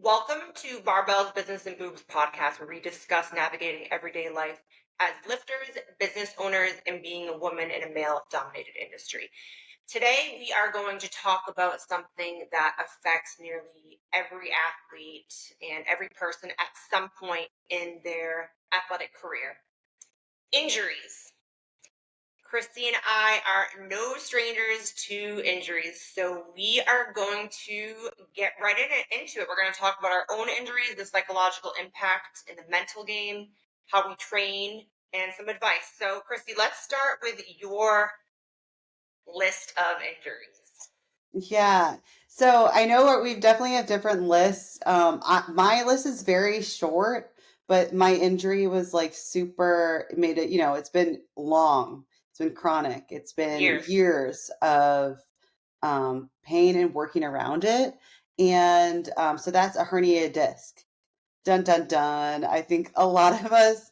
Welcome to Barbell's Business and Boobs podcast, where we discuss navigating everyday life as lifters, business owners, and being a woman in a male dominated industry. Today, we are going to talk about something that affects nearly every athlete and every person at some point in their athletic career: injuries. Christy and I are no strangers to injuries, so we are going to get right into it. We're going to talk about our own injuries, the psychological impact in the mental game, how we train, and some advice. So, Christy, let's start with your list of injuries. Yeah. So I know we've definitely have different lists. My list is very short, but my injury was like super, it made it, it's been long. It's been chronic. It's been Years. years of pain and working around it. And so that's a herniated disc. Dun, dun, dun. I think a lot of us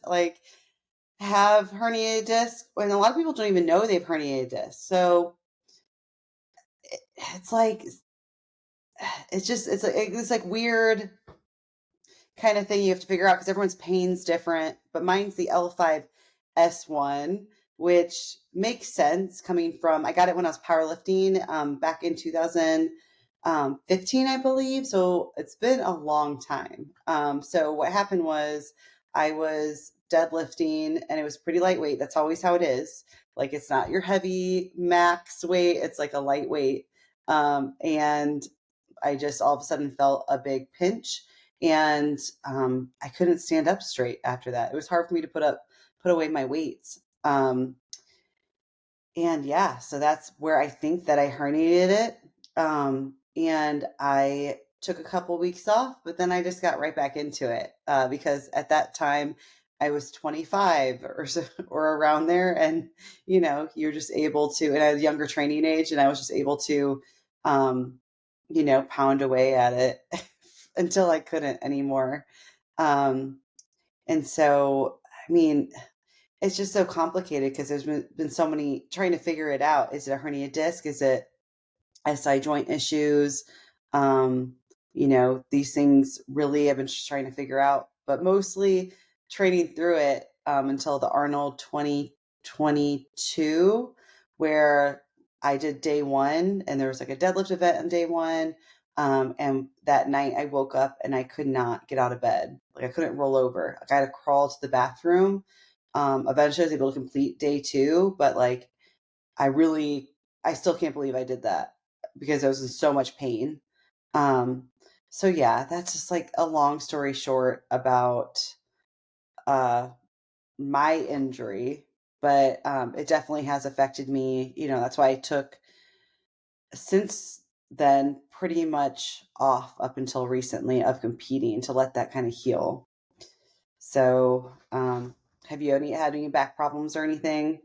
have herniated discs, and a lot of people don't even know they've herniated discs. So it's like it's like weird kind of thing you have to figure out because everyone's pain's different. But mine's the L5S1, which makes sense coming from I got it when I was powerlifting back in 2015, I believe. So it's been a long time. So what happened was I was deadlifting and it was pretty lightweight. That's always how it is. Like it's not your heavy max weight, it's like a lightweight. And I just all of a sudden felt a big pinch, and I couldn't stand up straight after that. It was hard for me to put away my weights. And yeah, so that's where I think that I herniated it. And I took a couple weeks off, but then I just got right back into it because at that time I was 25 or so, or around there, and you're just able to. And I had a younger training age, and I was just able to, um, pound away at it until I couldn't anymore. Um, and so, I mean, it's just so complicated because there's been so many trying to figure it out. Is it a hernia disc? Is it SI joint issues? These things really I've been just trying to figure out, but mostly training through it until the Arnold 2022, where I did day one and there was like a deadlift event on day one. And that night I woke up and I could not get out of bed. Like I couldn't roll over. Like I had to crawl to the bathroom. Eventually I was able to complete day two, but like I still can't believe I did that because I was in so much pain. Um, so yeah, that's just like a long story short about uh, my injury, but it definitely has affected me. That's why I took since then pretty much off up until recently of competing to let that kind of heal. So, have you had any back problems or anything?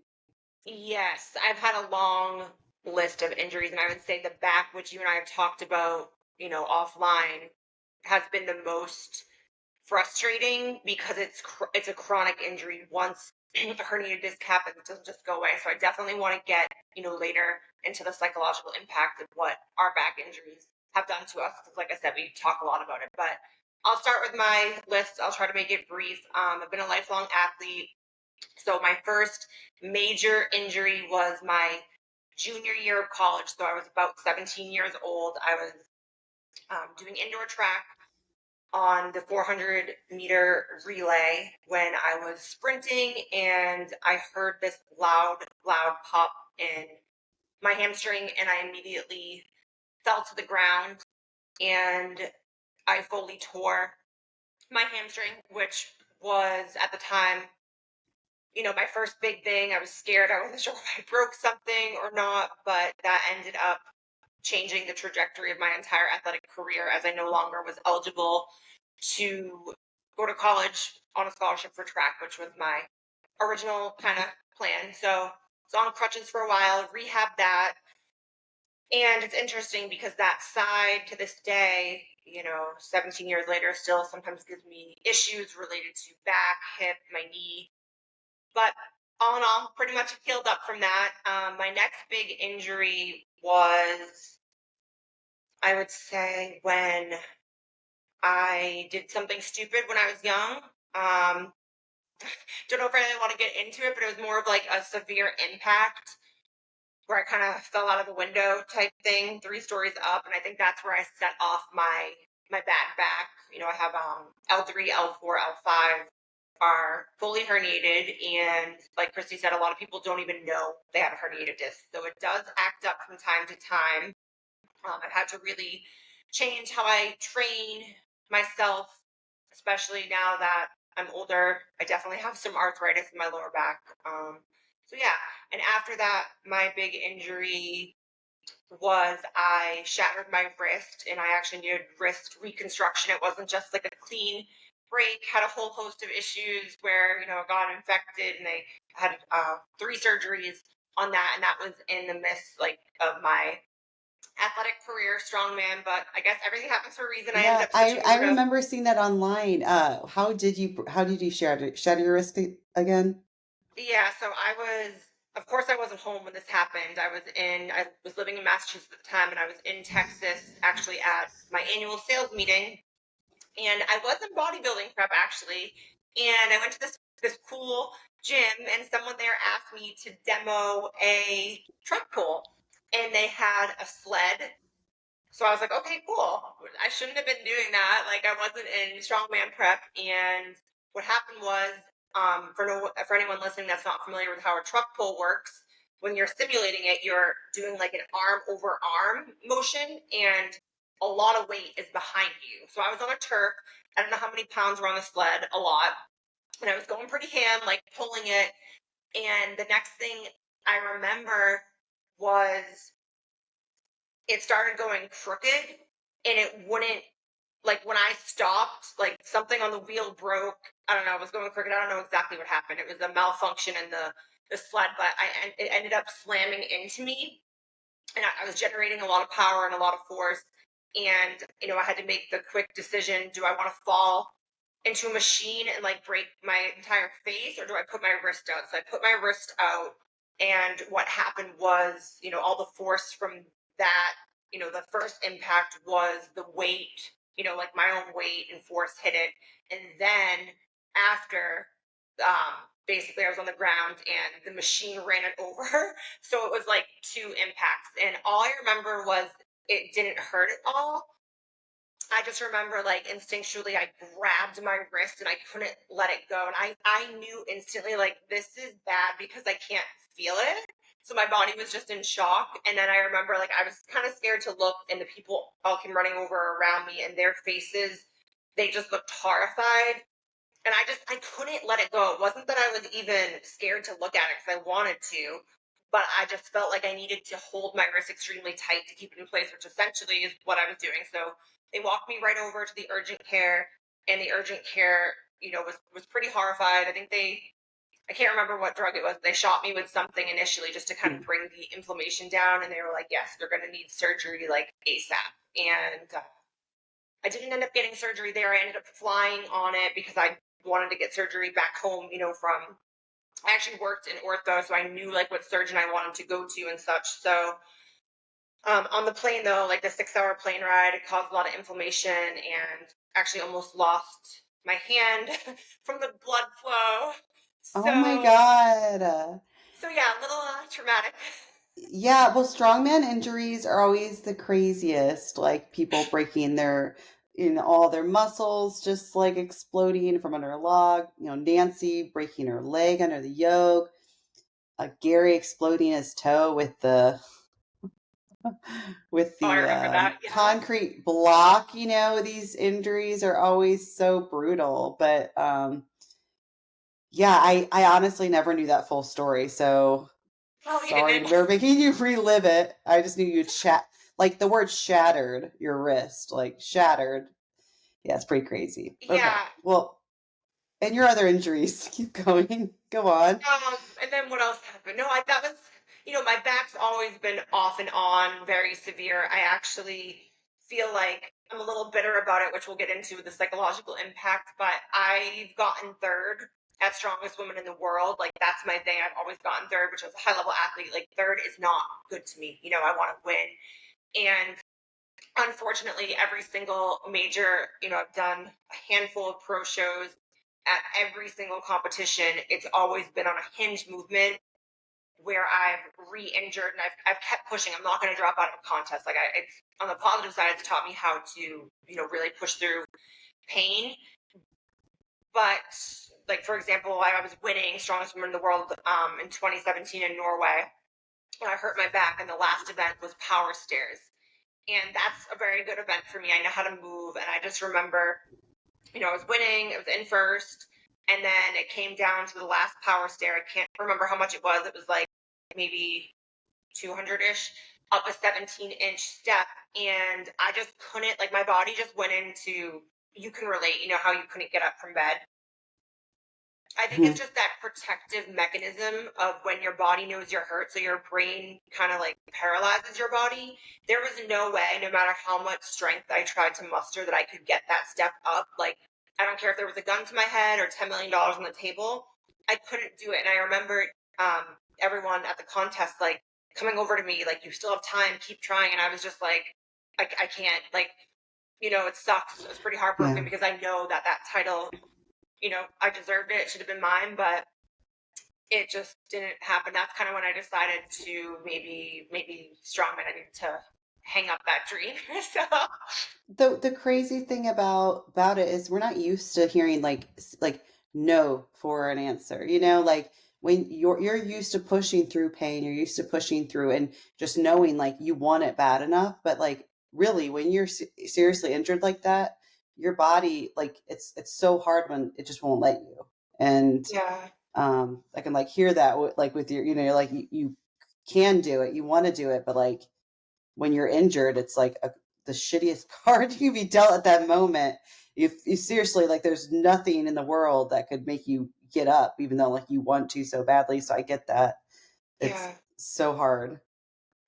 Yes, I've had a long list of injuries, and I would say the back, which you and I have talked about, offline, has been the most frustrating because it's a chronic injury. Once a herniated disc happens, it doesn't just go away. So I definitely want to get later into the psychological impact of what our back injuries have done to us. Because like I said, we talk a lot about it. But I'll start with my list. I'll try to make it brief. I've been a lifelong athlete. So my first major injury was my junior year of college. So I was about 17 years old. I was doing indoor track on the 400-meter relay when I was sprinting, and I heard this loud, loud pop in my hamstring, and I immediately fell to the ground, and I fully tore my hamstring, which was at the time, my first big thing. I was scared. I wasn't sure if I broke something or not, but that ended up changing the trajectory of my entire athletic career, as I no longer was eligible to go to college on a scholarship for track, which was my original kind of plan. So I was on crutches for a while, rehabbed that. And it's interesting because that side to this day, 17 years later, still sometimes gives me issues related to back, hip, my knee. But all in all, pretty much healed up from that. My next big injury was, I would say, when I did something stupid when I was young. Don't know if I really want to get into it, but it was more of like a severe impact where I kind of fell out of the window type thing, 3 stories up, and I think that's where I set off my bad back. I have L3, L4, L5 are fully herniated, and like Christy said, a lot of people don't even know they have a herniated disc, so it does act up from time to time. I've had to really change how I train myself, especially now that I'm older. I definitely have some arthritis in my lower back. So yeah, and after that, my big injury was I shattered my wrist, and I actually needed wrist reconstruction. It wasn't just like a clean break. Had a whole host of issues where it got infected, and they had 3 surgeries on that, and that was in the midst like of my athletic career, strongman. But I guess everything happens for a reason. I ended Yeah, up I switching I over to. remember seeing that online. How did you shatter your wrist again? Yeah, so I was, of course, I wasn't home when this happened. I was living in Massachusetts at the time, and I was in Texas actually at my annual sales meeting. And I was in bodybuilding prep actually. And I went to this cool gym, and someone there asked me to demo a truck pull. And they had a sled. So I was like, okay, cool. I shouldn't have been doing that. Like I wasn't in strongman prep. And what happened was, for anyone listening that's not familiar with how a truck pull works, when you're simulating it, you're doing like an arm over arm motion, and a lot of weight is behind you. So I was on a Turk. I don't know how many pounds were on the sled, a lot. And I was going pretty ham, like pulling it. And the next thing I remember was it started going crooked, and it wouldn't, like when I stopped, like something on the wheel broke. I don't know, it was going crooked. I don't know exactly what happened. It was a malfunction in the sled, but it ended up slamming into me, and I was generating a lot of power and a lot of force. And I had to make the quick decision: do I want to fall into a machine and like break my entire face, or do I put my wrist out? So I put my wrist out, and what happened was, all the force from that, the first impact was the weight, like my own weight and force hit it. And then after, basically I was on the ground and the machine ran it over. So it was like 2 impacts. And all I remember was it didn't hurt at all. I just remember like instinctually I grabbed my wrist and I couldn't let it go. And I knew instantly like this is bad because I can't feel it. So my body was just in shock. And then I remember like I was kind of scared to look, and the people all came running over around me, and their faces, they just looked horrified. And I couldn't let it go. It wasn't that I was even scared to look at it because I wanted to, but I just felt like I needed to hold my wrist extremely tight to keep it in place, which essentially is what I was doing. So they walked me right over to the urgent care, and the urgent care, was pretty horrified. I can't remember what drug it was. They shot me with something initially just to kind of bring the inflammation down, and they were like, yes, they're going to need surgery like ASAP. And I didn't end up getting surgery there. I ended up flying on it because I wanted to get surgery back home, from, I actually worked in ortho, so I knew like what surgeon I wanted to go to and such. So on the plane though, like the 6-hour plane ride, it caused a lot of inflammation, and actually almost lost my hand from the blood flow. Oh my So, God. so yeah, a little traumatic. Yeah, well, strongman injuries are always the craziest. Like people breaking all their muscles, just like exploding from under a log. Nancy breaking her leg under the yoke. Gary exploding his toe with Oh, I the remember that. Yeah. concrete block. These injuries are always so brutal. But yeah, I honestly never knew that full story. So Oh, you sorry didn't. to making you relive it. I just knew you'd like the word shattered your wrist, like shattered. Yeah, it's pretty crazy. Okay. Yeah. Well, and your other injuries. Keep going. Go on. And then what else happened? No, that was, my back's always been off and on, very severe. I actually feel like I'm a little bitter about it, which we'll get into with the psychological impact, but I've gotten third at strongest woman in the world. Like that's my thing. I've always gotten third, which is a high level athlete. Like third is not good to me. I want to win. And unfortunately, every single major, I've done a handful of pro shows. At every single competition, it's always been on a hinge movement where I've re-injured and I've kept pushing. I'm not going to drop out of a contest. Like it's on the positive side, it's taught me how to, really push through pain. But like, for example, I was winning strongest woman in the world in 2017 in Norway, and I hurt my back, and the last event was power stairs. And that's a very good event for me. I know how to move, and I just remember, I was winning, it was in first, and then it came down to the last power stair. I can't remember how much it was. It was like maybe 200-ish, up a 17-inch step, and I just couldn't, like, my body just went into, you can relate, how you couldn't get up from bed. I think it's just that protective mechanism of when your body knows you're hurt, so your brain kind of like paralyzes your body. There was no way, no matter how much strength I tried to muster, that I could get that step up. Like, I don't care if there was a gun to my head or $10 million on the table, I couldn't do it. And I remember everyone at the contest, like, coming over to me, like, you still have time, keep trying. And I was just like, I can't, like, it sucks. It was pretty heartbroken Yeah. because I know that title, I deserved it. It should have been mine, but it just didn't happen. That's kind of when I decided to maybe strongman. I need to hang up that dream. The crazy thing about it is we're not used to hearing like no for an answer. Like when you're used to pushing through pain, you're used to pushing through and just knowing like you want it bad enough, but like really when you're seriously injured like that, your body, like it's so hard when it just won't let you. And Yeah, I can like hear that like with your, you're like you can do it, you want to do it, but like when you're injured, it's like the shittiest card you can be dealt at that moment. You seriously, like, there's nothing in the world that could make you get up, even though like you want to so badly. So I get that. It's yeah. so hard.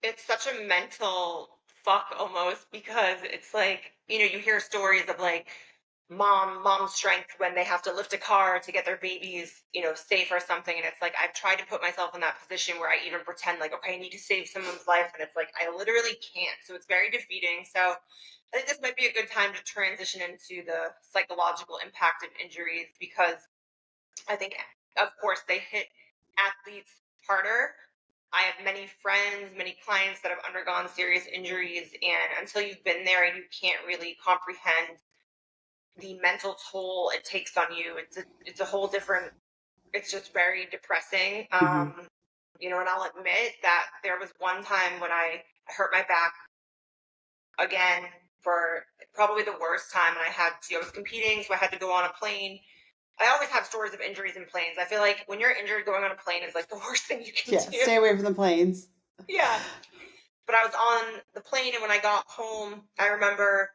It's such a mental fuck almost because it's like, you hear stories of like mom strength when they have to lift a car to get their babies, safe or something. And it's like, I've tried to put myself in that position where I even pretend like, okay, I need to save someone's life. And it's like, I literally can't. So it's very defeating. So I think this might be a good time to transition into the psychological impact of injuries because I think, of course, they hit athletes harder. I have many friends, many clients that have undergone serious injuries, and until you've been there, you can't really comprehend the mental toll it takes on you. It's a whole different. It's just very depressing. Hmm. And I'll admit that there was one time when I hurt my back again for probably the worst time, and I was competing, so I had to go on a plane. I always have stories of injuries in planes. I feel like when you're injured, going on a plane is like the worst thing you can Yeah, do. stay away from the planes. Yeah. But I was on the plane, and when I got home, I remember,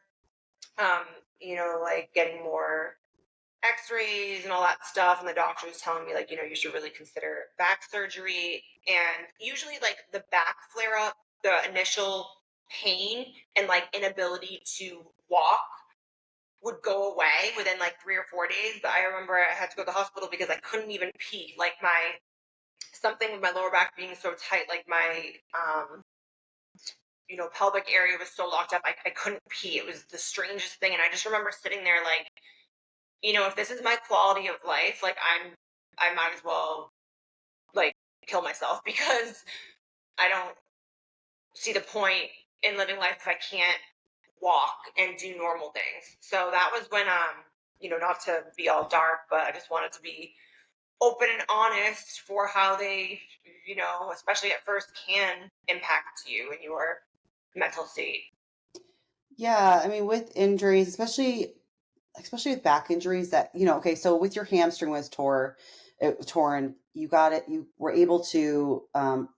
um, like getting more x-rays and all that stuff. And the doctor was telling me, like, you should really consider back surgery. And usually, like, the back flare up, the initial pain and like inability to walk would go away within like 3 or 4 days. But I remember I had to go to the hospital because I couldn't even pee. Like something with my lower back being so tight, like my pelvic area was so locked up, I couldn't pee. It was the strangest thing. And I just remember sitting there like, if this is my quality of life, like I might as well like kill myself because I don't see the point in living life if I can't walk and do normal things. So that was when, not to be all dark, but I just wanted to be open and honest for how they, especially at first, can impact you and your mental state. Yeah, I mean, with injuries, especially with back injuries that, okay, so with your hamstring was torn, you got it, you were able to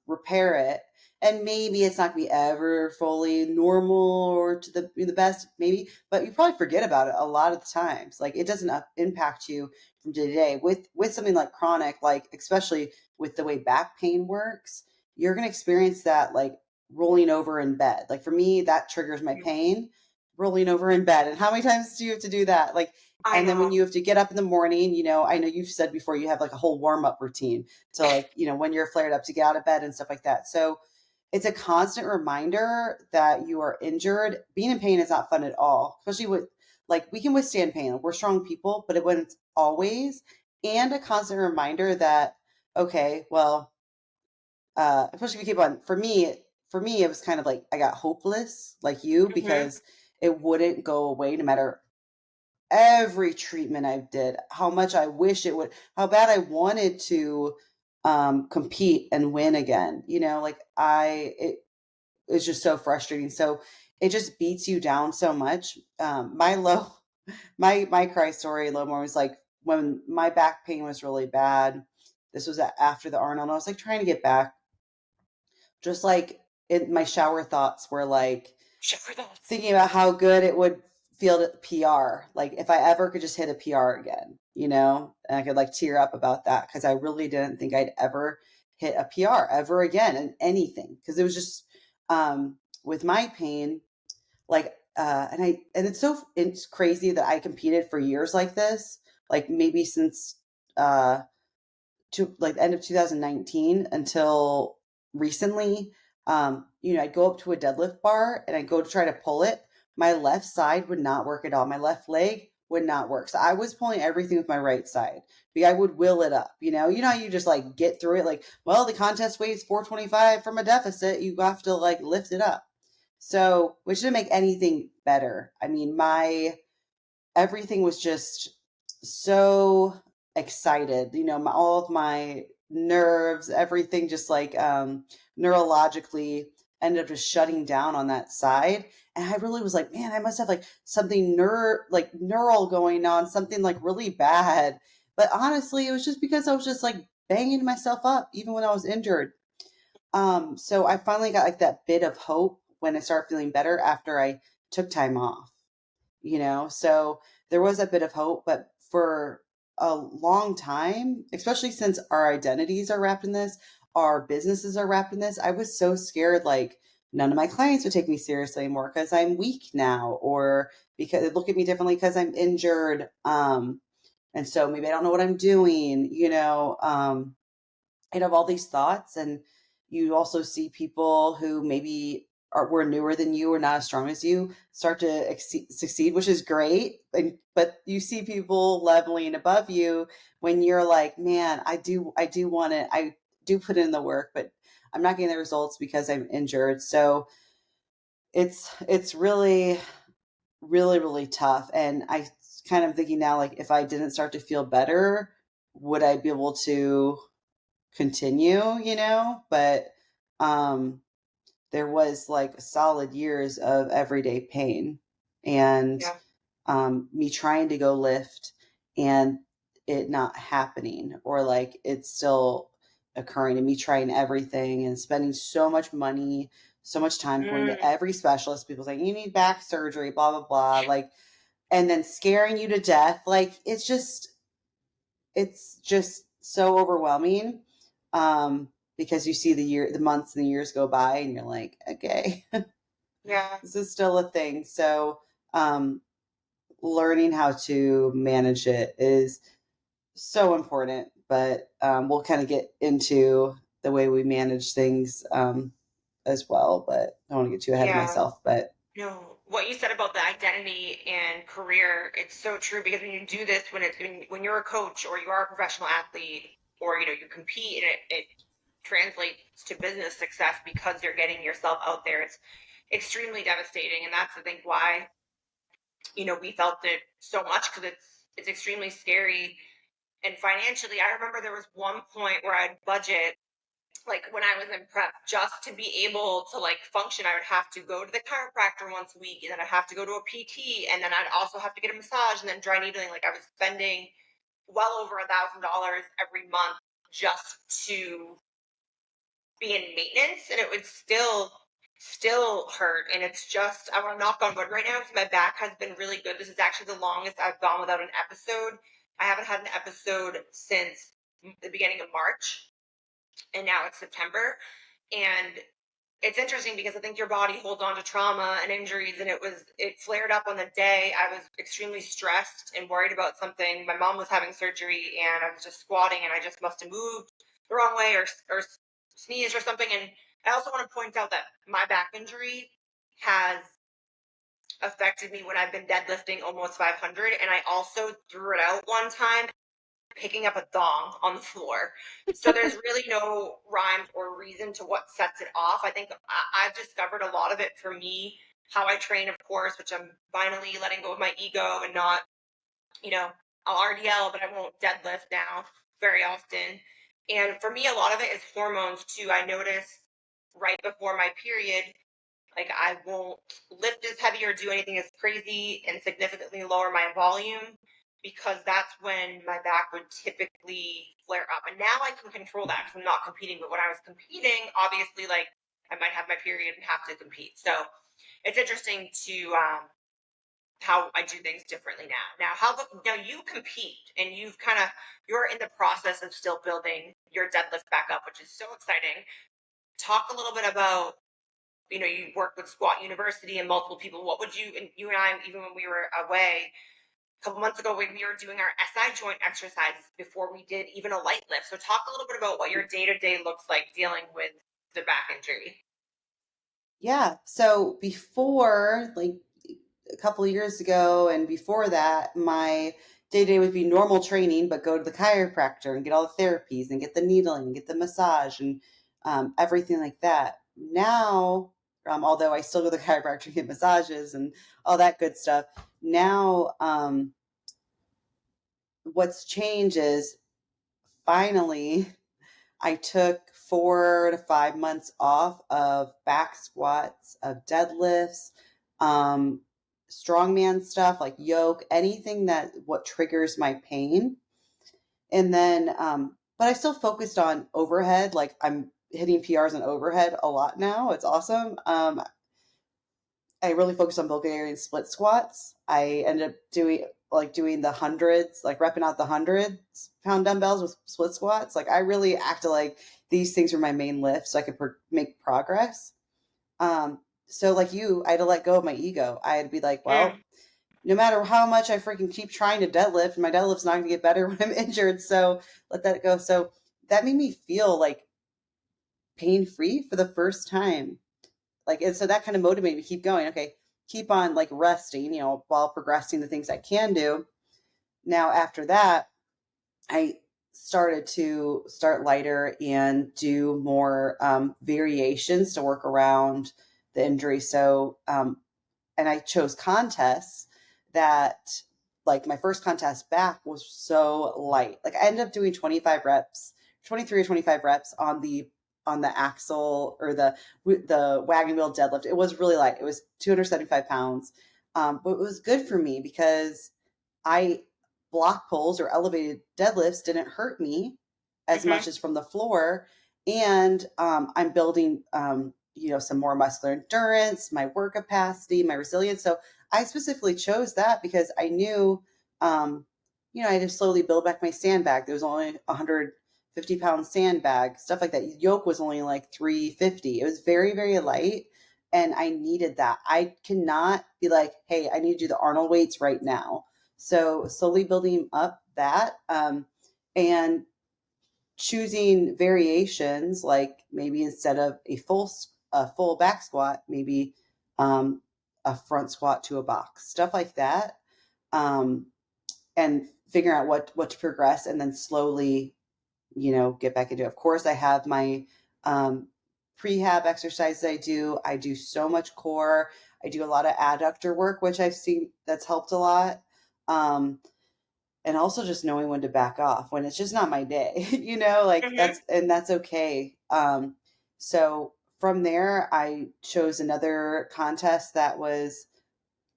repair it, and maybe it's not going to be ever fully normal or to the best, maybe, but you probably forget about it a lot of the times. Like it doesn't impact you from day to day. With something like chronic, like especially with the way back pain works, you're going to experience that like rolling over in bed. Like for me, that triggers my pain, rolling over in bed. And how many times do you have to do that? Like, I and then when know. you have to get up in the morning, I know you've said before you have like a whole warm up routine to like, when you're flared up to get out of bed and stuff like that. So it's a constant reminder that you are injured. Being in pain is not fun at all, especially with, like, we can withstand pain. We're strong people, but it wasn't always. And a constant reminder that, okay, well, especially if you keep on, for me, it was kind of like I got hopeless, like you, Mm-hmm. because it wouldn't go away no matter every treatment I did, how much I wish it would, how bad I wanted to compete and win again. Like it was just so frustrating. So it just beats you down so much. My cry story, a little more, was like when my back pain was really bad. This was after the Arnold. I was like trying to get back, just like my shower thoughts were like Sugar thoughts. thinking about how good it would feel to PR. Like if I ever could just hit a PR again, and I could like tear up about that because I really didn't think I'd ever hit a PR ever again in anything, because it was just with my pain, like and it's crazy that I competed for years like this, like maybe since to like the end of 2019 until recently. I'd go up to a deadlift bar and I'd go to try to pull it. My left side would not work at all. My left leg would not work. So I was pulling everything with my right side. Because I would will it up. How you just like get through it. Like, well, the contest weighs 425 from a deficit. You have to like lift it up. So, which didn't make anything better. I mean, my everything was just so excited. All of my nerves, everything just like neurologically ended up just shutting down on that side. And I really was like, man, I must have like something neural going on, something like really bad. But honestly, it was just because I was just like banging myself up even when I was injured. So I finally got like that bit of hope when I started feeling better after I took time off. So there was a bit of hope, but for a long time, especially since our identities are wrapped in this, our businesses are wrapped in this, I was so scared, like none of my clients would take me seriously anymore because I'm weak now, or because they look at me differently because I'm injured. And so maybe I don't know what I'm doing. I'd have all these thoughts, and you also see people who maybe were newer than you or not as strong as you start to succeed, which is great. But you see people leveling above you when you're like, man, I do want it. I do put in the work, but I'm not getting the results because I'm injured. So it's really, really, really tough. And I kind of thinking now, like if I didn't start to feel better, would I be able to continue? But um there was like solid years of everyday pain, and Yeah. me trying to go lift and it not happening, or like it's still occurring, and me trying everything and spending so much money, so much time going to Mm. every specialist, people saying you need back surgery, blah blah blah, like, and then scaring you to death. Like it's just so overwhelming, because you see the months and the years go by and you're like, okay, Yeah. this is still a thing. So um, learning how to manage it is so important. But we'll kind of get into the way we manage things as well, but I don't want to get too ahead of Yeah. myself. But No, what you said about the identity and career, it's so true because when you do this, when you're a coach or you are a professional athlete, or you compete, and it translates to business success because you're getting yourself out there, it's extremely devastating. And that's, I think, why we felt it so much, because it's extremely scary. And financially, I remember there was one point where I'd budget, like when I was in prep, just to be able to like function. I would have to go to the chiropractor once a week, and then I'd have to go to a PT, and then I'd also have to get a massage, and then dry needling. Like I was spending well over $1,000 every month just to be in maintenance, and it would still hurt. And it's just, I want to knock on wood right now because my back has been really good. This is actually the longest I've gone without an episode. I haven't had an episode since the beginning of March, and now it's September. And it's interesting because I think your body holds on to trauma and injuries, and it flared up on the day I was extremely stressed and worried about something. My mom was having surgery, and I was just squatting, and I just must have moved the wrong way, or sneezed or something, and I also want to point out that my back injury has affected me when I've been deadlifting almost 500, and I also threw it out one time picking up a thong on the floor. So there's really no rhyme or reason to what sets it off. I think I've discovered a lot of it for me, how I train, of course, which I'm finally letting go of my ego and not, you know, I'll RDL, but I won't deadlift now very often. And for me, a lot of it is hormones too. I notice right before my period, like I won't lift as heavy or do anything as crazy and significantly lower my volume because that's when my back would typically flare up. And now I can control that because I'm not competing. But when I was competing, obviously, like I might have my period and have to compete. So it's interesting to how I do things differently now. Now you compete and you're in the process of still building your deadlift back up, which is so exciting. Talk a little bit about, you work with Squat University and multiple people. What would you, and you and I, even when we were away a couple months ago, when we were doing our SI joint exercises before we did even a light lift. So talk a little bit about what your day to day looks like dealing with the back injury. Yeah. So before, like a couple of years ago, and before that, my day to day would be normal training, but go to the chiropractor and get all the therapies and get the needling and get the massage and everything like that. Now, although I still go to the chiropractor and get massages and all that good stuff, now what's changed is finally I took 4 to 5 months off of back squats, of deadlifts, um, strongman stuff like yoke, anything that what triggers my pain. And then, but I still focused on overhead. Like I'm hitting PRs on overhead a lot now. It's awesome. I really focused on Bulgarian split squats. I ended up doing the hundreds, like repping out the 100 pound dumbbells with split squats. Like I really acted like these things were my main lift so I could make progress. So like you, I had to let go of my ego. I had to be like, Mm, well, no matter how much I freaking keep trying to deadlift, my deadlift's not going to get better when I'm injured. So let that go. So that made me feel like pain free for the first time, like, and so that kind of motivated me to keep going. Okay, keep on like resting, while progressing the things I can do. Now after that, I started to start lighter and do more variations to work around the injury. So and I chose contests that, like, my first contest back was so light. Like I ended up doing 25 reps, 23 or 25 reps on the axle or the wagon wheel deadlift. It was really light. It was 275 pounds. But it was good for me because I block pulls or elevated deadlifts didn't hurt me as mm-hmm. much as from the floor. And I'm building, some more muscular endurance, my work capacity, my resilience. So I specifically chose that because I knew, I had to slowly build back my sandbag. There was only 150-pound sandbag, stuff like that. Yoke was only like 350. It was very, very light. And I needed that. I cannot be like, hey, I need to do the Arnold weights right now. So slowly building up that, and choosing variations, like maybe instead of a full back squat, maybe a front squat to a box, stuff like that, and figuring out what to progress, and then slowly, get back into it. Of course, I have my prehab exercises. I do so much core. I do a lot of adductor work, which I've seen that's helped a lot. Um, and also just knowing when to back off when it's just not my day, like Mm-hmm. that's okay. So from there, I chose another contest that was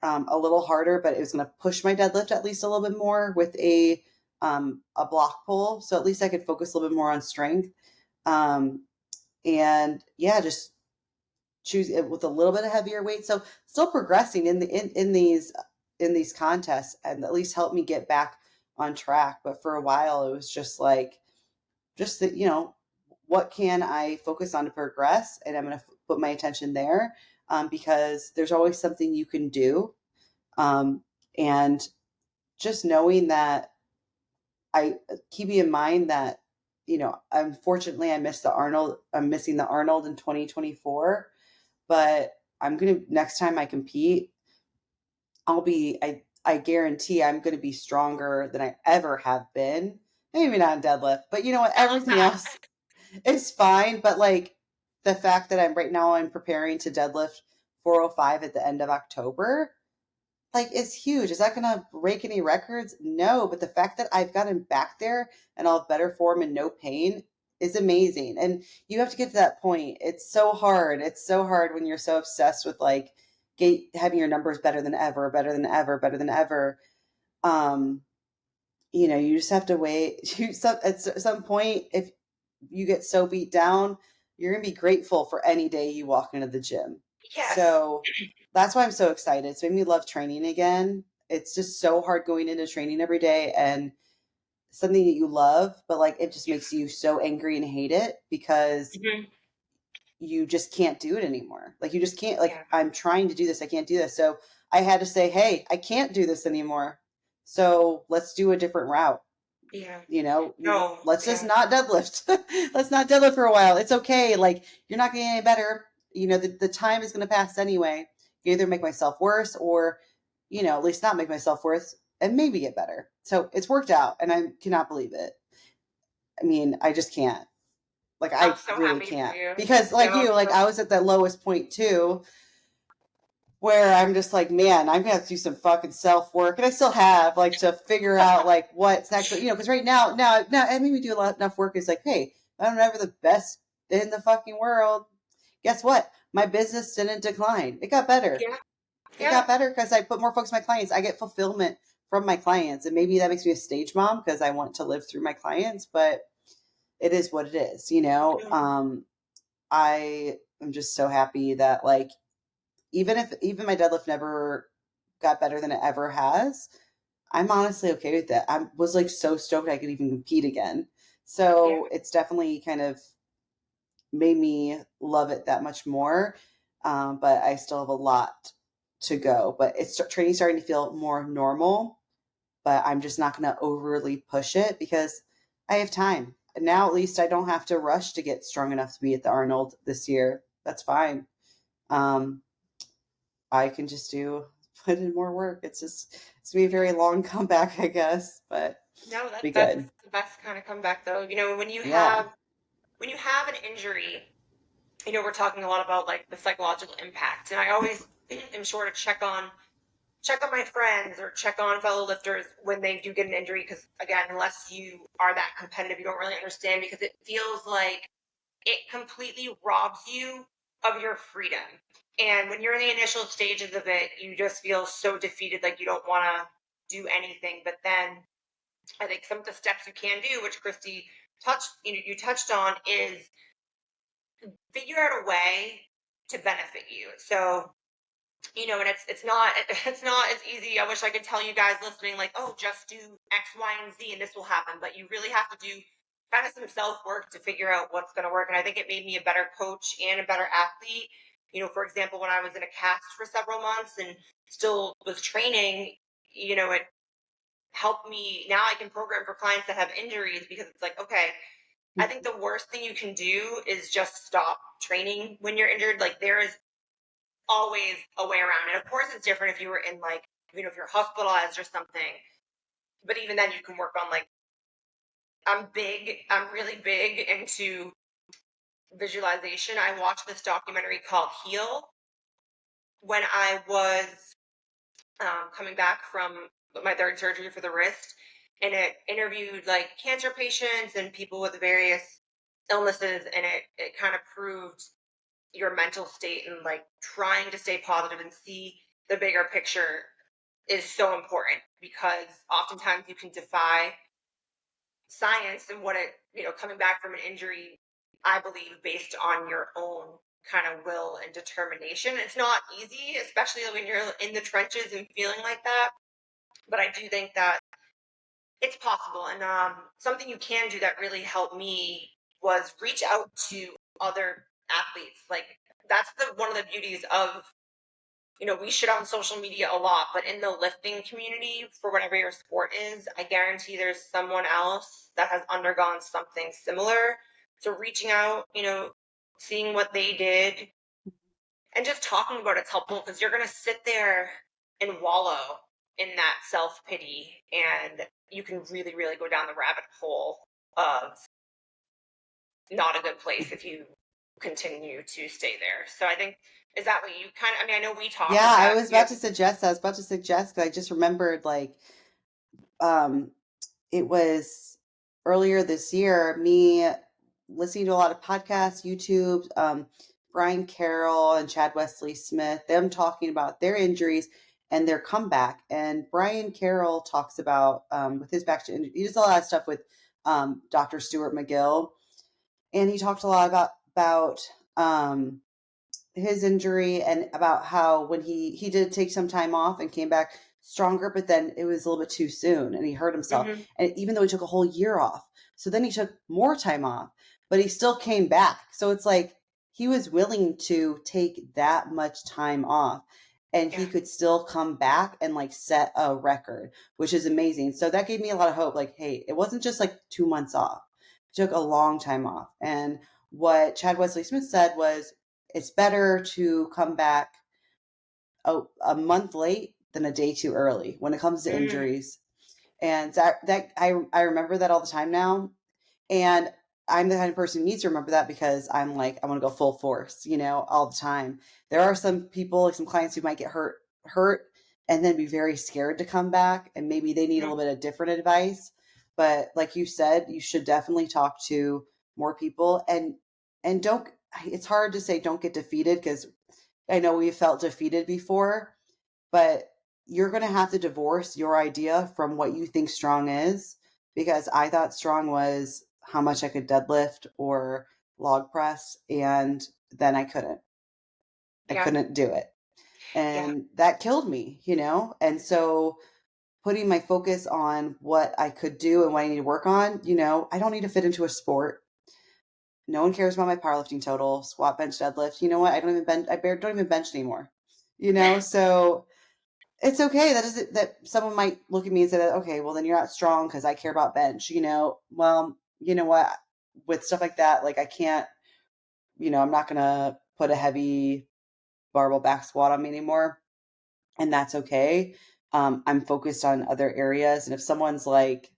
a little harder, but it was going to push my deadlift at least a little bit more with a block pull. So at least I could focus a little bit more on strength. Um, and yeah, just choose it with a little bit of heavier weight. So still progressing in these contests, and at least help me get back on track. But for a while, it was just like, just that, what can I focus on to progress? And I'm going to put my attention there, because there's always something you can do. And just knowing that, keeping in mind that unfortunately I missed the Arnold. I'm missing the Arnold in 2024, but next time I compete, I guarantee I'm going to be stronger than I ever have been. Maybe not in deadlift, but you know what? I love Everything that. else is fine. But like the fact that I'm preparing to deadlift 405 at the end of October, like is huge. Is that going to break any records? No, but the fact that I've gotten back there and I'll have better form and no pain is amazing. And you have to get to that point. It's so hard. It's so hard when you're so obsessed with like having your numbers better than ever, better than ever, better than ever. Um, you just have to wait. At some point, if you get so beat down, you're gonna be grateful for any day you walk into the gym. Yes. So that's why I'm so excited. It's made me love training again. It's just so hard going into training every day and something that you love, but like it just makes you so angry and hate it because Hmm. you just can't do it anymore. Like you just can't, like Yeah. I'm trying to do this, I can't do this. So I had to say, hey, I can't do this anymore. So let's do a different route. Yeah. You No. let's just Yeah. not deadlift. Let's not deadlift for a while. It's okay. Like you're not getting any better. The time is going to pass anyway. You either make myself worse or, at least not make myself worse and maybe get better. So it's worked out and I cannot believe it. I mean, I just can't. Like I'm I so really happy for can't you. because No, like I'm like so I was at that lowest point too, where I'm just like, man, I'm gonna have to do some fucking self work, and I still have like to figure out like what's next. Because right now, I mean, we do enough work. Is like, hey, I'm never the best in the fucking world. Guess what? My business didn't decline. It got better. yeah. It Yeah. got better because I put more focus on my clients. I get fulfillment from my clients, and maybe that makes me a stage mom because I want to live through my clients. But it is what it is. I am just so happy that like even my deadlift never got better than it ever has, I'm honestly okay with that. I was like so stoked I could even compete again. Yeah. So it's definitely kind of made me love it that much more. But I still have a lot to go. But it's training starting to feel more normal. But I'm just not going to overly push it because I have time. Now at least I don't have to rush to get strong enough to be at the Arnold this year. That's fine. Um, I can just put in more work. It's gonna be a very long comeback, I guess, but No, be that's good. the best kind of comeback though. Yeah. When you have an injury, we're talking a lot about like the psychological impact, and I always am sure to check on my friends or check on fellow lifters when they do get an injury because again, unless you are that competitive, you don't really understand because it feels like it completely robs you of your freedom. And when you're in the initial stages of it, you just feel so defeated, like you don't want to do anything. But then I think some of the steps you can do, which Christy you touched on, is figure out a way to benefit you. So and it's not as easy. I wish I could tell you guys listening, like, oh, just do X, Y, and Z, and this will happen. But you really have to do kind of some self work to figure out what's going to work. And I think it made me a better coach and a better athlete. For example, when I was in a cast for several months and still was training, it helped me. Now I can program for clients that have injuries because it's like, okay, I think the worst thing you can do is just stop training when you're injured. Like there is always a way around it. Of course, it's different if you were in like, if you're hospitalized or something. But even then, you can work on like, I'm really big into visualization. I watched this documentary called Heal when I was coming back from my third surgery for the wrist. And it interviewed like cancer patients and people with various illnesses. And it kind of proved your mental state and like trying to stay positive and see the bigger picture is so important because oftentimes you can defy science and what coming back from an injury, I believe, based on your own kind of will and determination. It's not easy, especially when you're in the trenches and feeling like that. But I do think that it's possible. And something you can do that really helped me was reach out to other athletes. Like that's one of the beauties of we shit on social media a lot, but in the lifting community, for whatever your sport is, I guarantee there's someone else that has undergone something similar. So reaching out, seeing what they did, and just talking about it's helpful, because you're going to sit there and wallow in that self-pity, and you can really, really go down the rabbit hole of not a good place if you continue to stay there. So I think, is that what you kind of, I mean, I know we talk Yeah, with I that. was about to suggest that. I was about to suggest because I just remembered like um it was earlier this year, me listening to a lot of podcasts, YouTube, Brian Carroll and Chad Wesley Smith, them talking about their injuries and their comeback. And Brian Carroll talks about with his back to injury, he does a lot of stuff with Dr. Stuart McGill, and he talked a lot about his injury and about how when he did take some time off and came back stronger, but then it was a little bit too soon and he hurt himself. Mm-hmm. And even though he took a whole year off, so then he took more time off, but he still came back. So it's like he was willing to take that much time off and Yeah. he could still come back and like set a record, which is amazing. So that gave me a lot of hope. Like, hey, it wasn't just like 2 months off. It took a long time off. And what Chad Wesley Smith said was it's better to come back a month late than a day too early when it comes to Mm. injuries. And I remember that all the time now. And I'm the kind of person who needs to remember that because I'm like, I want to go full force, all the time. There are some people, like some clients who might get hurt and then be very scared to come back. And maybe they need a Mm. little bit of different advice. But like you said, you should definitely talk to more people and don't, it's hard to say don't get defeated because I know we've felt defeated before, but you're going to have to divorce your idea from what you think strong is, because I thought strong was how much I could deadlift or log press, and then I couldn't. I Yeah. couldn't do it. Yeah. And that killed me. And so putting my focus on what I could do and what I need to work on, I don't need to fit into a sport. No one cares about my powerlifting total, squat, bench, deadlift. You know what? I don't even bench. Don't even bench anymore. So it's okay. That is that someone might look at me and say that, okay, well then you're not strong because I care about bench. Well, you know what? With stuff like that, like I can't. I'm not gonna put a heavy barbell back squat on me anymore, and that's okay. I'm focused on other areas, and if someone's like,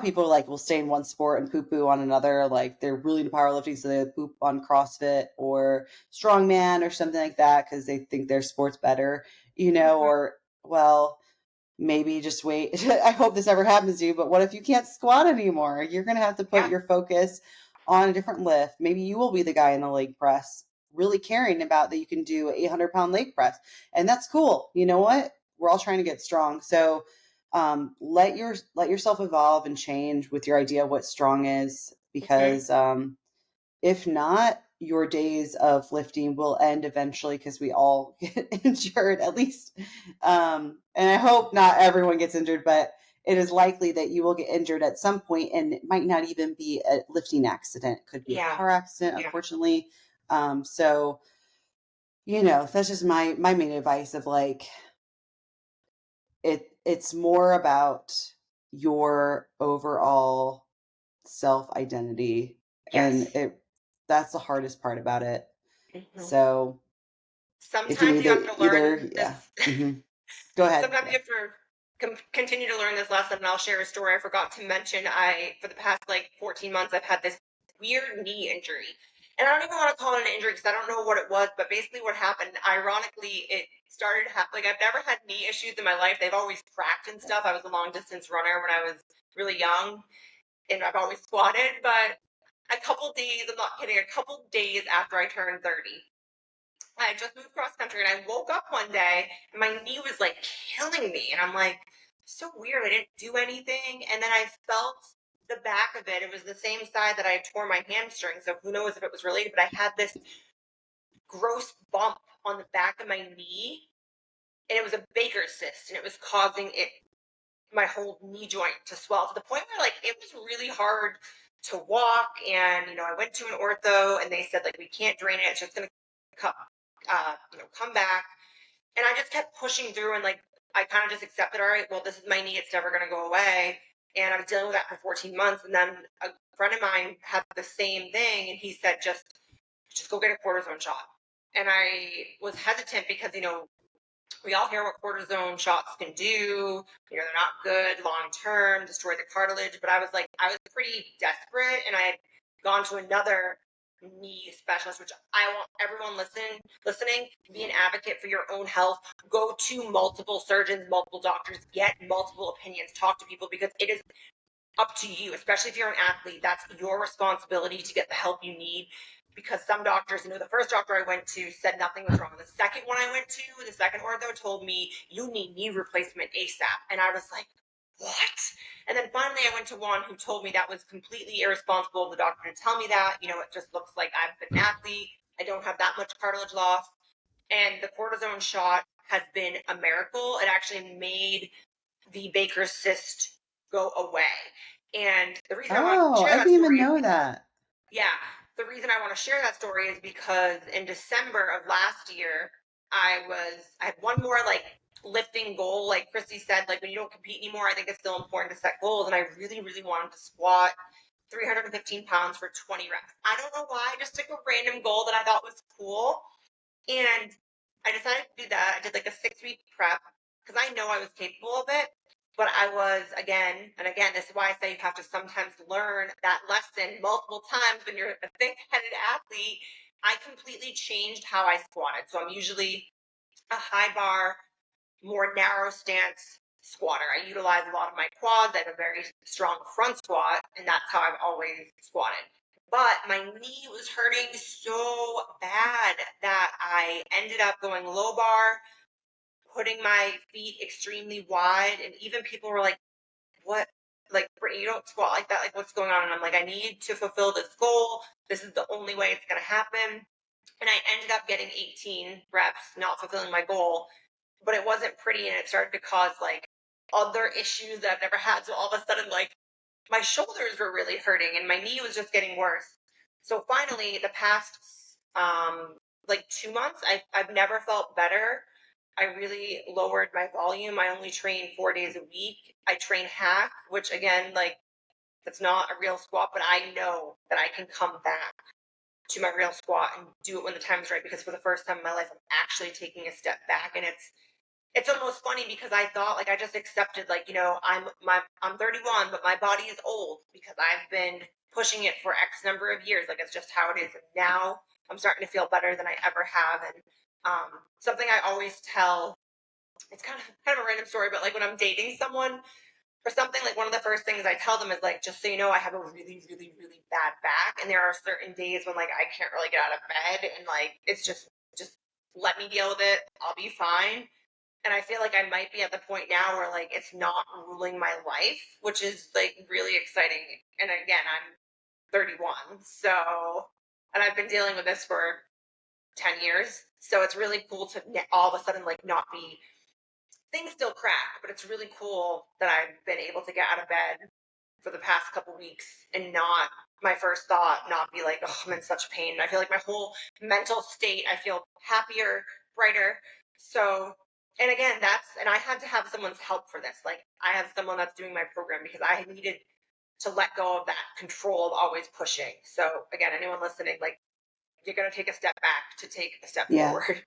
people like will stay in one sport and poo poo on another. Like they're really into powerlifting, so they poop on CrossFit or strongman or something like that because they think their sport's better, Mm-hmm. or, well, maybe just wait. I hope this never happens to you, but what if you can't squat anymore? You're going to have to put Yeah. your focus on a different lift. Maybe you will be the guy in the leg press, really caring about that you can do an 800-pound leg press. And that's cool. You know what? We're all trying to get strong. So let yourself evolve and change with your idea of what strong is, Mm-hmm. because if not, your days of lifting will end eventually because we all get injured, at least. And I hope not everyone gets injured, but it is likely that you will get injured at some point, and it might not even be a lifting accident. It could be a Yeah. car accident, Yeah. unfortunately. So, that's just my main advice of like, it's more about your overall self identity, and Yes. that's the hardest part about it. Mm-hmm. So if you Sometimes need you have to learn this. yeah. Go ahead. Sometimes Yeah. you have to continue to learn this lesson. And I'll share a story I forgot to mention. For the past like 14 months, I've had this weird knee injury. And I don't even want to call it an injury because I don't know what it was, but basically what happened, ironically, it started like I've never had knee issues in my life. They've always cracked and stuff. I was a long distance runner when I was really young, and I've always squatted, but a couple days, I'm not kidding, a couple days after I turned 30, I had just moved cross country, and I woke up one day and my knee was like killing me. And I'm like, so weird. I didn't do anything. And then I felt the back of it. It was the same side that I tore my hamstring. So who knows if it was related, but I had this gross bump on the back of my knee, and it was a Baker's cyst, and it was causing my whole knee joint to swell to the point where like it was really hard to walk. And I went to an ortho, and they said like we can't drain it. It's just going to come back. And I just kept pushing through, and like I kind of just accepted, all right, well, this is my knee, it's never going to go away. And I was dealing with that for 14 months. And then a friend of mine had the same thing, and he said, just go get a cortisone shot. And I was hesitant because, we all hear what cortisone shots can do. They're not good long term, destroy the cartilage. But I was like, I was pretty desperate, and I had gone to another knee specialist, which I want everyone listening to be an advocate for your own health. Go to multiple surgeons, multiple doctors, get multiple opinions, talk to people, because it is up to you, especially if you're an athlete. That's your responsibility to get the help you need, because some doctors, the first doctor I went to said nothing was wrong. The second one I went to, the second ortho, told me you need knee replacement ASAP. And I was like, what? And then finally I went to one who told me that was completely irresponsible of the doctor to tell me that. It just looks like I've been an athlete. I don't have that much cartilage loss. And the cortisone shot has been a miracle. It actually made the Baker's cyst go away. And the reason I want to share I that didn't even story, know that. yeah, the reason I want to share that story is because in December of last year, I had one more like lifting goal. Like Christy said, like when you don't compete anymore, I think it's still important to set goals. And I really, really wanted to squat 315 pounds for 20 reps. I don't know why. I just took a random goal that I thought was cool. And I decided to do that. I did like a 6-week prep because I know I was capable of it. But I was, again, and again, this is why I say you have to sometimes learn that lesson multiple times when you're a thick-headed athlete. I completely changed how I squatted. So I'm usually a high bar, more narrow stance squatter. I utilize a lot of my quads. I have a very strong front squat, and that's how I've always squatted. But my knee was hurting so bad that I ended up going low bar, putting my feet extremely wide, and even people were like, what? Like, Brittany, you don't squat like that. Like, what's going on? And I'm like, I need to fulfill this goal. This is the only way it's going to happen. And I ended up getting 18 reps, not fulfilling my goal, but it wasn't pretty, and it started to cause like other issues that I've never had. So all of a sudden, like my shoulders were really hurting and my knee was just getting worse. So finally, the past like 2 months, I've never felt better. I really lowered my volume. I only train 4 days a week. I train hack, which again, like that's not a real squat, but I know that I can come back to my real squat and do it when the time is right, because for the first time in my life, I'm actually taking a step back. And it's almost funny because I thought, like, I just accepted, like, I'm 31, but my body is old because I've been pushing it for X number of years. Like, it's just how it is. And now I'm starting to feel better than I ever have. And something I always tell, it's kind of a random story, but like when I'm dating someone or something, like one of the first things I tell them is like, just so you know, I have a really, really, really bad back, and there are certain days when like I can't really get out of bed, and like it's just let me deal with it. I'll be fine. And I feel like I might be at the point now where like it's not ruling my life, which is like really exciting. And again, I'm 31, so, and I've been dealing with this for 10 years, so it's really cool to all of a sudden like not be, things still crack, but it's really cool that I've been able to get out of bed for the past couple weeks and not, my first thought not be like, oh, I'm in such pain. And I feel like my whole mental state, I feel happier, brighter. So, and again, and I had to have someone's help for this. Like, I have someone that's doing my program because I needed to let go of that control of always pushing. So, again, anyone listening, like, you're going to take a step back to take a step Yeah. forward.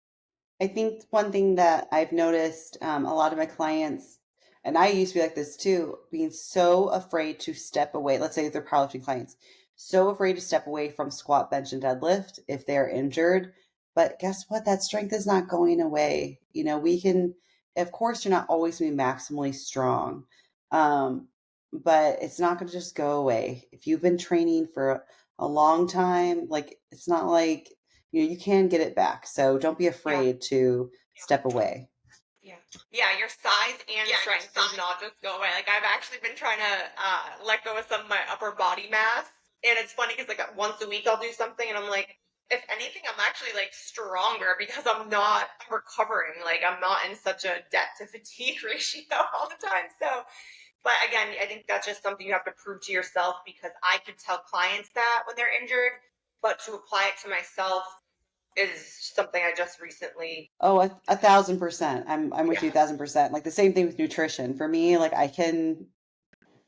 I think one thing that I've noticed, a lot of my clients, and I used to be like this too, being so afraid to step away. Let's say if they're powerlifting clients, so afraid to step away from squat, bench, and deadlift if they're injured. But guess what? That strength is not going away. We can, of course, you're not always going to be maximally strong, but it's not going to just go away. If you've been training for a long time, like it's not like you can get it back. So don't be Yeah. afraid to step away. Yeah, your size and strength does not just go away. Like, I've actually been trying to let go of some of my upper body mass, and it's funny because like once a week I'll do something, and I'm like, if anything, I'm actually like stronger because I'm recovering. Like, I'm not in such a debt to fatigue ratio all the time. So, but again, I think that's just something you have to prove to yourself, because I could tell clients that when they're injured, but to apply it to myself, is something I just recently. Oh, 1,000%. I'm with Yeah. you 1,000%. Like the same thing with nutrition. For me, like I can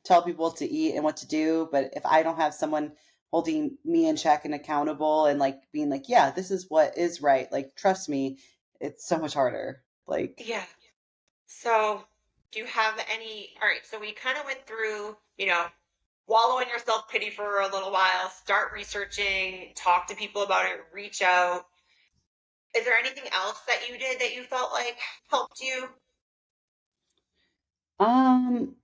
tell people to eat and what to do, but if I don't have someone holding me in check and accountable and like being like, yeah, this is what is right, like trust me, it's so much harder. Like, Yeah. So, do you have any? All right. So we kind of went through, wallow in your self pity for a little while, start researching, talk to people about it, reach out. Is there anything else that you did that you felt like helped you? um,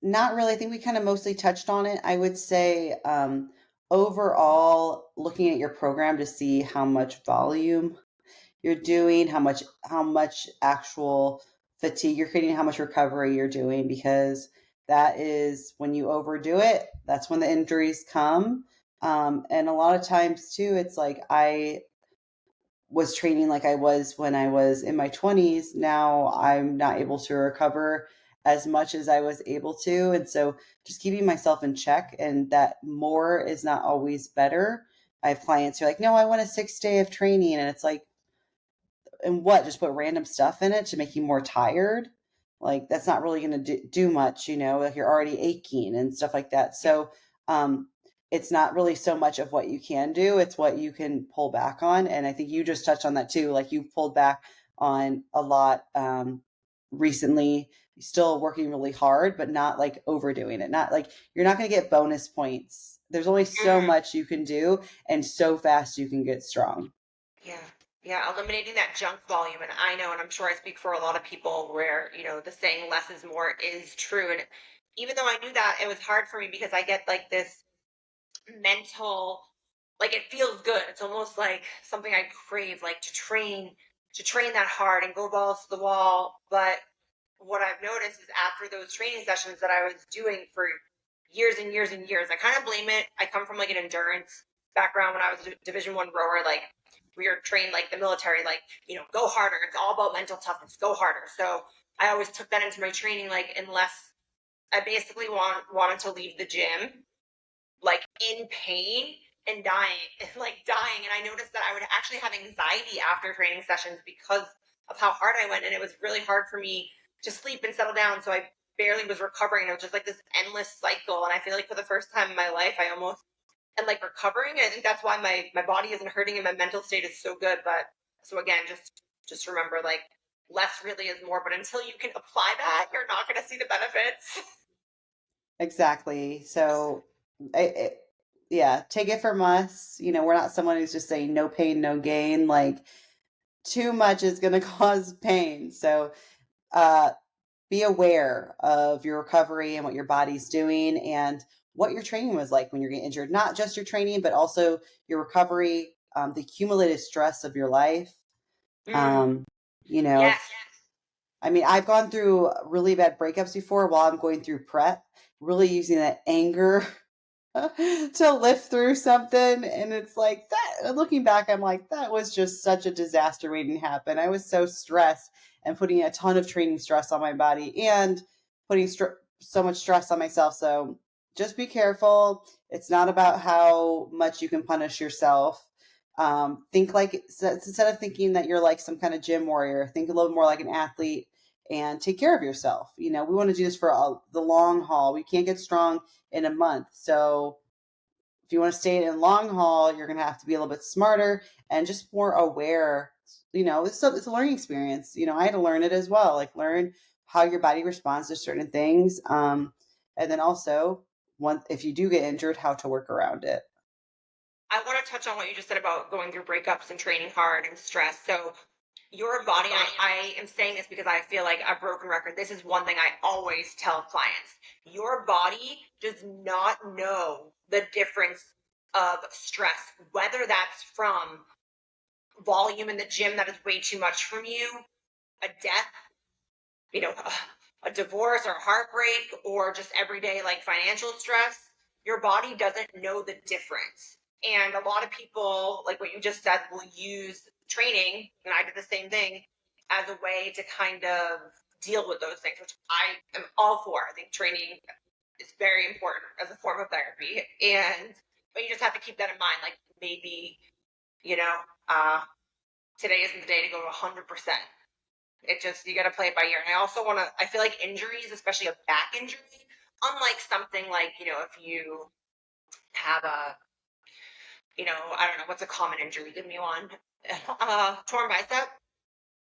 not really. I think we kind of mostly touched on it. I would say, overall, looking at your program to see how much volume you're doing, how much actual fatigue you're creating, how much recovery you're doing, because that is when you overdo it, that's when the injuries come. And a lot of times too, it's like I was training like I was when I was in my 20s. Now I'm not able to recover as much as I was able to. And so just keeping myself in check, and that more is not always better. I have clients who are like, no, I want a 6 day of training. And it's like, and what, just put random stuff in it to make you more tired? Like that's not really going to do much, like you're already aching and stuff like that. So um it's not really so much of what you can do, it's what you can pull back on. And I think you just touched on that too, like you've pulled back on a lot recently. You're still working really hard, but not like overdoing it. Not like you're not going to get bonus points. There's only so Mm, much you can do and so fast you can get strong. yeah. Yeah, eliminating that junk volume. And I know, and I'm sure I speak for a lot of people where, the saying less is more is true. And even though I knew that, it was hard for me because I get like this mental, like it feels good. It's almost like something I crave, like to train that hard and go balls to the wall. But what I've noticed is after those training sessions that I was doing for years and years and years, I kind of blame it. I come from like an endurance background when I was a Division 1 rower. Like we were trained like the military, like, go harder. It's all about mental toughness, go harder. So I always took that into my training, like unless I basically wanted to leave the gym like in pain and dying like dying. And I noticed that I would actually have anxiety after training sessions because of how hard I went, and it was really hard for me to sleep and settle down, so I barely was recovering. It was just like this endless cycle, and I feel like for the first time in my life I almost am like recovering. I think that's why my body isn't hurting and my mental state is so good. But so again, just remember, like, less really is more, but until you can apply that, you're not going to see the benefits. Exactly. So, yeah, take it from us. We're not someone who's just saying no pain, no gain. Like, too much is going to cause pain. So, uh, be aware of your recovery and what your body's doing and what your training was like when you're getting injured. Not just your training, but also your recovery, the cumulative stress of your life. Mm, Um, you know, yes. if, I mean, I've gone through really bad breakups before while I'm going through prep, really using that anger to lift through something. And it's like that, looking back, I'm like, that was just such a disaster waiting to happen. I was so stressed and putting a ton of training stress on my body and putting so much stress on myself. So just be careful. It's not about how much you can punish yourself. Think like, so instead of thinking that you're like some kind of gym warrior, think a little more like an athlete and take care of yourself. We want to do this for the long haul. We can't get strong in a month. So if you want to stay in long haul, you're going to have to be a little bit smarter and just more aware. It's a learning experience. I had to learn it as well, like learn how your body responds to certain things. And then also, if you do get injured, how to work around it. I want to touch on what you just said about going through breakups and training hard and stress. So, your body, I am saying this because I feel like a broken record. This is one thing I always tell clients. Your body does not know the difference of stress, whether that's from volume in the gym that is way too much from you, a death, a divorce or heartbreak, or just everyday like financial stress. Your body doesn't know the difference. And a lot of people, like what you just said, will use training, and I did the same thing, as a way to kind of deal with those things, which I am all for. I think training is very important as a form of therapy. But you just have to keep that in mind. Like maybe, you know, today isn't the day to go to 100%. It just, you got to play it by ear. And I feel like injuries, especially a back injury, unlike something like, if you have I don't know, what's a common injury? Give me one. Torn bicep.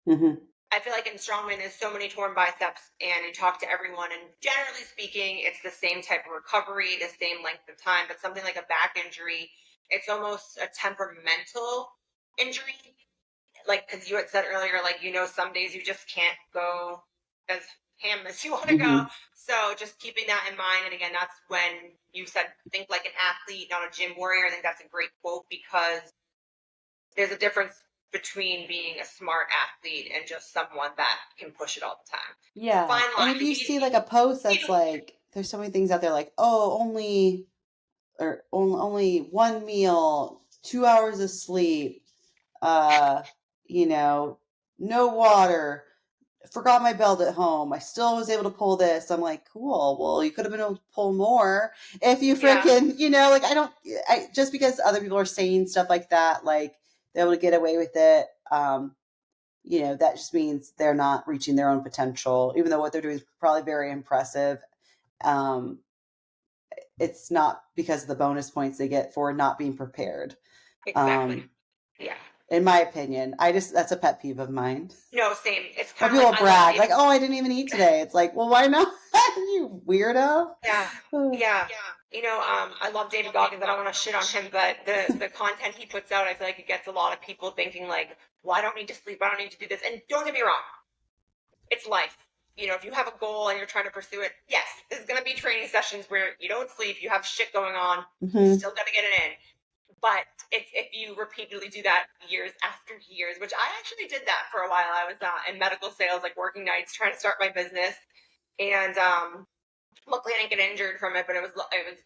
Mm-hmm. I feel like in strongman, there's so many torn biceps, and you talk to everyone, and generally speaking, it's the same type of recovery, the same length of time. But something like a back injury, it's almost a temperamental injury. Like, because you had said earlier, like, some days you just can't go as ham as you want to go. Mm-hmm. So just keeping that in mind. And again, that's when you said, think like an athlete, not a gym warrior. I think that's a great quote, because there's a difference between being a smart athlete and just someone that can push it all the time. Yeah. Fine And line. if you see like a post that's like, there's so many things out there like, oh, only one meal, 2 hours of sleep, no water, forgot my belt at home. I still was able to pull this. I'm like, cool. Well, you could have been able to pull more if you freaking, like just because other people are saying stuff like that, like they're able to get away with it. That just means they're not reaching their own potential, even though what they're doing is probably very impressive. It's not because of the bonus points they get for not being prepared. Exactly. Yeah. In my opinion, that's a pet peeve of mine. No, same. It's When kind of people brag, like, oh, I didn't even eat today. It's like, well, why not? You weirdo. Yeah. Yeah. I love David Goggins. I don't want to shit on him, but the content he puts out, I feel like it gets a lot of people thinking like, well, I don't need to sleep. I don't need to do this. And don't get me wrong. It's life. If you have a goal and you're trying to pursue it, yes, there's going to be training sessions where you don't sleep, you have shit going on, you still got to get it in. But if you repeatedly do that years after years, which I actually did that for a while. I was in medical sales, like working nights, trying to start my business. And luckily I didn't get injured from it, but it was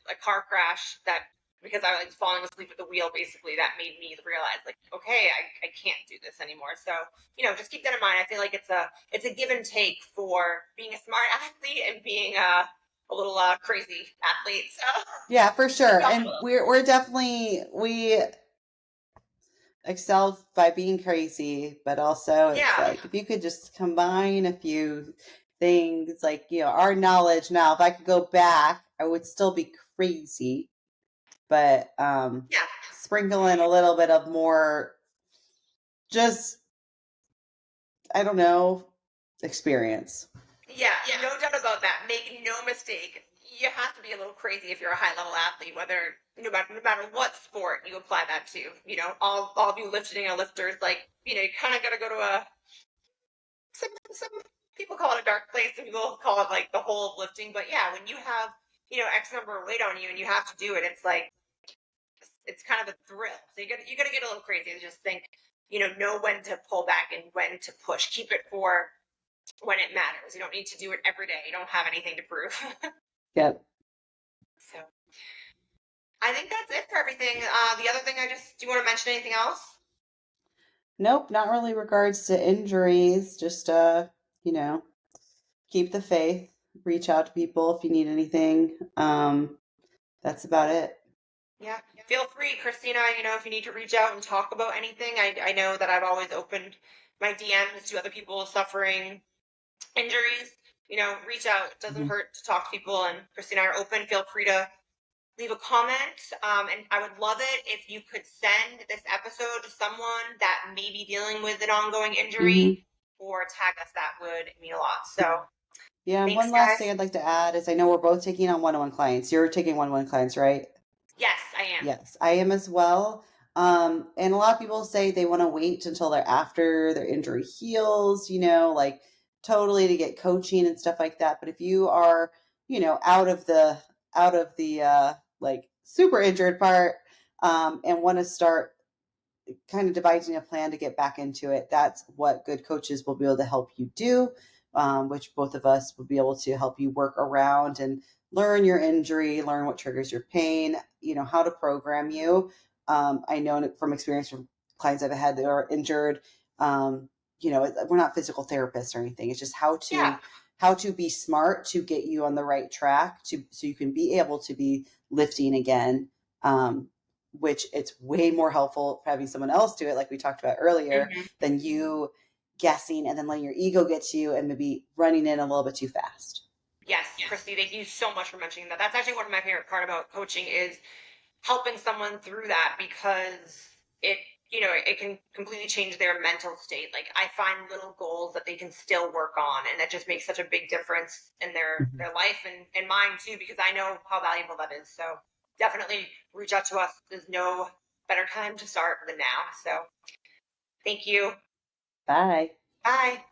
a car crash that, because I was falling asleep at the wheel, basically, that made me realize, like, okay, I can't do this anymore. So, just keep that in mind. I feel like it's a give and take for being a smart athlete and being a little crazy athlete. So. Yeah, for sure. And we're definitely, we excel by being crazy, but also it's like, if you could just combine a few things, like, our knowledge now, if I could go back, I would still be crazy, but sprinkle in a little bit of more, just, I don't know, experience. Yeah, no doubt about that. Make no mistake. You have to be a little crazy if you're a high level athlete, no matter what sport you apply that to. All of you lifting and lifters, like, you kind of got to go to some people call it a dark place, some people call it like the hole of lifting. But yeah, when you have, X number of weight on you and you have to do it, it's like, it's kind of a thrill. So you got to get a little crazy and just think, know when to pull back and when to push. Keep it for when it matters. You don't need to do it every day. You don't have anything to prove. Yep. So I think that's it for everything. The other thing, do you want to mention anything else? Nope, not really regards to injuries. Just, keep the faith, reach out to people if you need anything. That's about it. Yeah. Feel free, Christina, if you need to reach out and talk about anything. I know that I've always opened my DMs to other people suffering injuries. Reach out. It doesn't hurt to talk to people, and Christina and I are open. Feel free to leave a comment. And I would love it if you could send this episode to someone that may be dealing with an ongoing injury, or tag us. That would mean a lot. So yeah, and one last thing I'd like to add is, I know we're both taking on one-on-one clients. You're taking one-on-one clients, right? Yes, I am. Yes, I am as well. And a lot of people say they want to wait until they're after their injury heals, like totally to get coaching and stuff like that. But if you are, out of the like super injured part, and want to start kind of devising a plan to get back into it, that's what good coaches will be able to help you do, which both of us will be able to help you work around and learn your injury, learn what triggers your pain, how to program you. I know from experience from clients I've had that are injured, we're not physical therapists or anything. It's just how to be smart to get you on the right track so you can be able to be lifting again. which it's way more helpful for having someone else do it, like we talked about earlier, Mm-hmm. than you guessing and then letting your ego get to you and maybe running in a little bit too fast. Yes, Christy, thank you so much for mentioning that. That's actually one of my favorite part about coaching is helping someone through that because it, it can completely change their mental state. Like I find little goals that they can still work on, and that just makes such a big difference in Mhm. their life and mine too, because I know how valuable that is. So definitely reach out to us. There's no better time to start than now. So thank you. Bye. Bye.